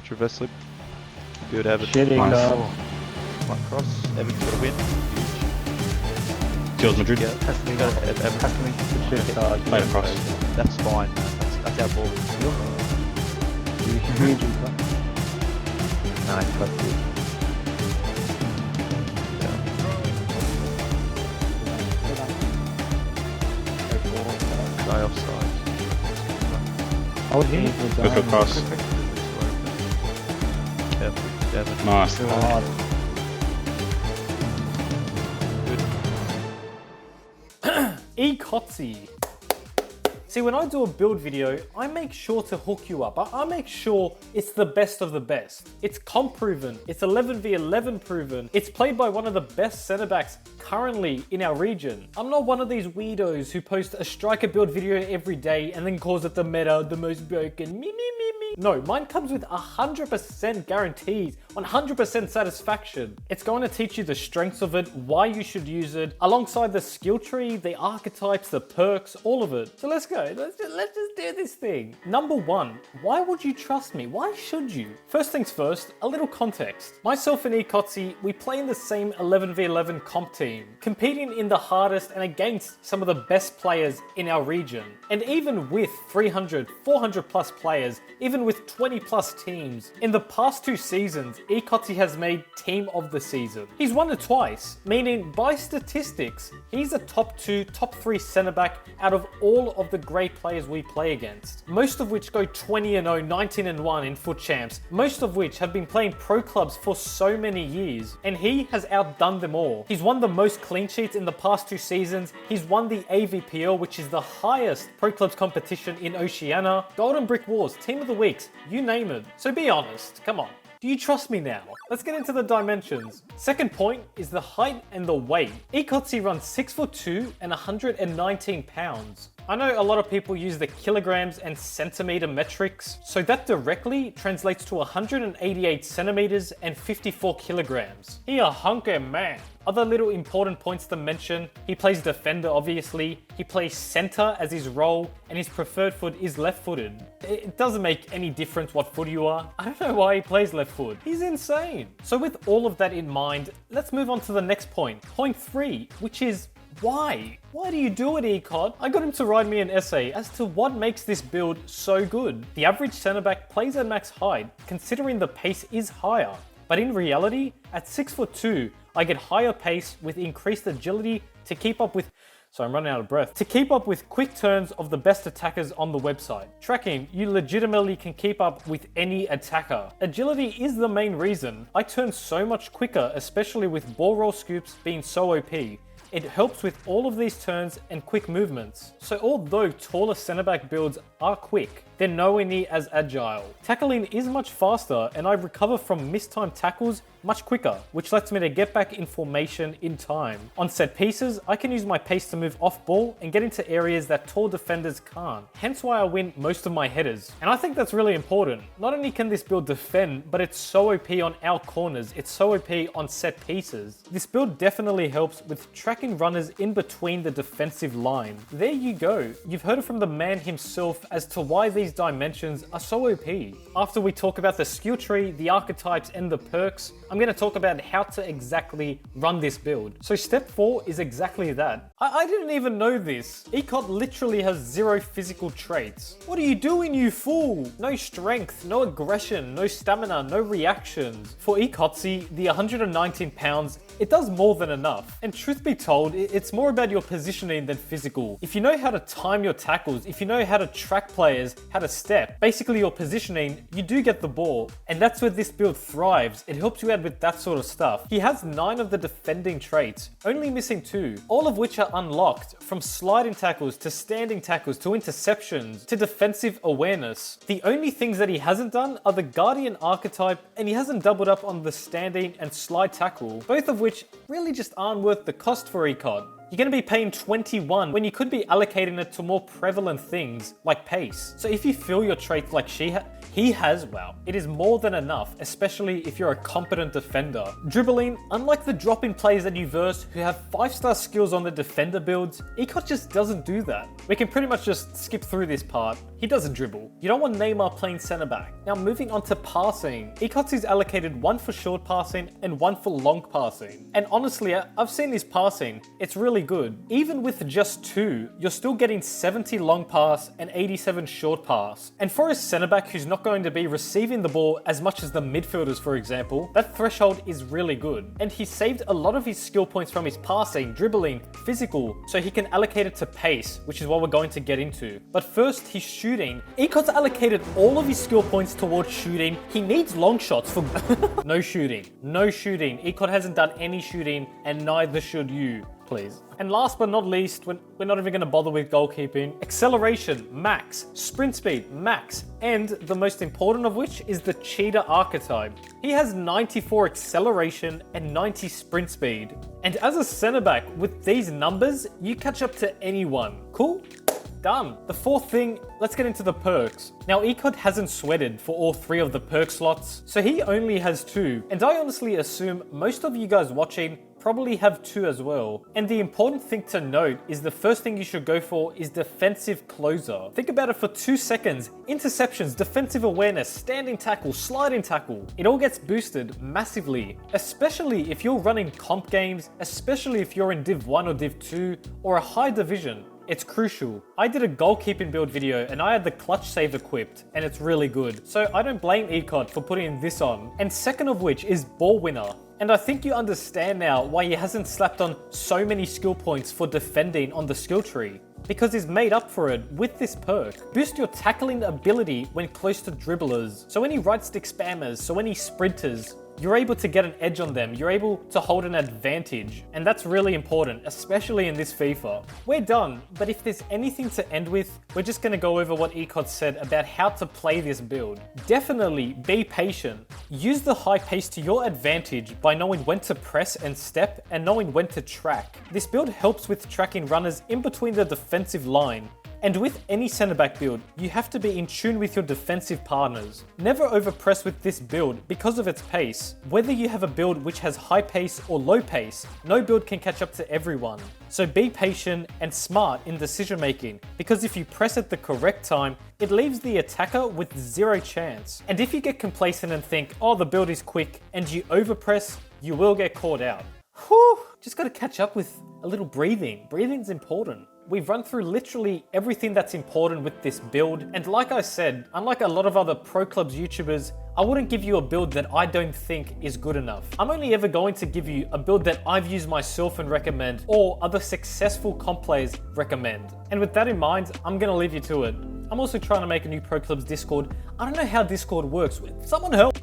Traverse slip. Good, Evan. Shitting Nice. up. One cross. Evan got a win. Kills Madrid. Yeah, Has to be got it, Evan. has to be shit start. Play across. That's fine. That's our ball. Nice, that's good. Guy offside. Oh, he Go for a cross. Evan. Nice. Ekotzi. See, when I do a build video, I make sure to hook you up. I make sure it's the best of the best. It's comp proven, it's 11v11 proven, it's played by one of the best centre backs currently in our region. I'm not one of these weirdos who post a striker build video every day and then calls it the meta, the most broken, me. No, mine comes with 100% guarantees, 100% satisfaction. It's going to teach you the strengths of it, why you should use it, alongside the skill tree, the archetypes, the perks, all of it. So let's go, let's just do this thing. Number one, why would you trust me? Why should you? First things first, a little context. Myself and Ekotzi, we play in the same 11v11 comp team, competing in the hardest and against some of the best players in our region. And even with 300, 400 plus players, even with 20 plus teams, in the past 2 seasons, Ekotzi has made Team of the Season. He's won it twice, meaning by statistics, he's a top 2, top 3 centre back out of all of the great players we play against. Most of which go 20-0, 19-1 in FUT Champs, most of which have been playing pro clubs for so many years, and he has outdone them all. He's won the most clean sheets in the past 2 seasons, he's won the AVPL, which is the highest pro clubs competition in Oceania, Golden Brick Wars, Team of the Week, you name it. So be honest, come on. Do you trust me now? Let's get into the dimensions. Second point is the height and the weight. Ekotzi runs 6'2" and 119 pounds. I know a lot of people use the kilograms and centimeter metrics, so that directly translates to 188 centimeters and 54 kilograms. He a hunker man. Other little important points to mention, he plays defender obviously, he plays center as his role, and his preferred foot is left-footed. It doesn't make any difference what foot you are. I don't know why he plays left foot. He's insane. So with all of that in mind, let's move on to the next point. Point 3, which is why? Why do you do it, Ecot? I got him to write me an essay as to what makes this build so good. The average centre back plays at max height, considering the pace is higher. But in reality, at 6'2", I get higher pace with increased agility to keep up with... So I'm running out of breath. To keep up with quick turns of the best attackers on the website. Tracking, you legitimately can keep up with any attacker. Agility is the main reason. I turn so much quicker, especially with ball roll scoops being so OP. It helps with all of these turns and quick movements. So although taller centre back builds are quick, they're nowhere near as agile. Tackling is much faster and I recover from mistimed tackles much quicker, which lets me to get back in formation in time. On set pieces, I can use my pace to move off ball and get into areas that tall defenders can't. Hence why I win most of my headers. And I think that's really important. Not only can this build defend, but it's so OP on our corners, it's so OP on set pieces. This build definitely helps with tracking runners in between the defensive line. There you go. You've heard it from the man himself as to why these dimensions are so OP. After we talk about the skill tree, the archetypes, and the perks, I'm going to talk about how to exactly run this build. So step 4 is exactly that. I didn't even know this. Ecot literally has 0 physical traits. What are you doing, you fool? No strength, no aggression, no stamina, no reactions. For Ekotzi, the 119 pounds, it does more than enough. And truth be told, it's more about your positioning than physical. If you know how to time your tackles, if you know how to track players, how to step, basically your positioning, you do get the ball. And that's where this build thrives. It helps you out with that sort of stuff. He has 9 of the defending traits, only missing 2, all of which are unlocked, from sliding tackles to standing tackles to interceptions to defensive awareness. The only things that he hasn't done are the Guardian archetype, and he hasn't doubled up on the standing and slide tackle, both of which really just aren't worth the cost for Ecot. You're going to be paying 21 when you could be allocating it to more prevalent things like pace. So if you feel your traits like he has, well, it is more than enough, especially if you're a competent defender. Dribbling, unlike the drop-in players that you verse who have 5-star skills on the defender builds, Ecot just doesn't do that. We can pretty much just skip through this part. He doesn't dribble. You don't want Neymar playing centre back. Now moving on to passing. ECOTS is allocated 1 for short passing and 1 for long passing. And honestly, I've seen his passing. It's really good. Even with just 2, you're still getting 70 long pass and 87 short pass. And for a centre back who's not going to be receiving the ball as much as the midfielders, for example, that threshold is really good. And he saved a lot of his skill points from his passing, dribbling, physical, so he can allocate it to pace, which is what we're going to get into. But first, he's shooting. ECOTS allocated all of his skill points towards shooting. He needs long shots for no shooting. No shooting. ECOT hasn't done any shooting, and neither should you. Please. And last but not least, we're not even going to bother with goalkeeping. Acceleration, max. Sprint speed, max. And the most important of which is the cheetah archetype. He has 94 acceleration and 90 sprint speed. And as a centre back, with these numbers, you catch up to anyone. Cool? Done. The fourth thing, let's get into the perks. Now, ECOT hasn't sweated for all 3 of the perk slots, so he only has 2. And I honestly assume most of you guys watching probably have 2 as well. And the important thing to note is the first thing you should go for is defensive closer. Think about it for 2 seconds. Interceptions, defensive awareness, standing tackle, sliding tackle. It all gets boosted massively, especially if you're running comp games, especially if you're in Div 1 or Div 2 or a high division. It's crucial. I did a goalkeeping build video and I had the clutch save equipped and it's really good. So I don't blame ECOT for putting this on. And second of which is ball winner. And I think you understand now why he hasn't slapped on so many skill points for defending on the skill tree. Because he's made up for it with this perk. Boost your tackling ability when close to dribblers. So any right stick spammers, so any sprinters, you're able to get an edge on them, you're able to hold an advantage, and that's really important, especially in this FIFA. We're done, but if there's anything to end with, we're just going to go over what ECOT said about how to play this build. Definitely be patient. Use the high pace to your advantage by knowing when to press and step and knowing when to track. This build helps with tracking runners in between the defensive line. And with any centre back build, you have to be in tune with your defensive partners. Never overpress with this build because of its pace. Whether you have a build which has high pace or low pace, no build can catch up to everyone. So be patient and smart in decision making, because if you press at the correct time, it leaves the attacker with 0 chance. And if you get complacent and think, oh, the build is quick, and you overpress, you will get caught out. Whew, just gotta catch up with a little breathing. Breathing's important. We've run through literally everything that's important with this build, and like I said, unlike a lot of other Pro Clubs YouTubers, I wouldn't give you a build that I don't think is good enough. I'm only ever going to give you a build that I've used myself and recommend, or other successful comp players recommend. And with that in mind, I'm gonna leave you to it. I'm also trying to make a new Pro Clubs Discord. I don't know how Discord works. Someone help!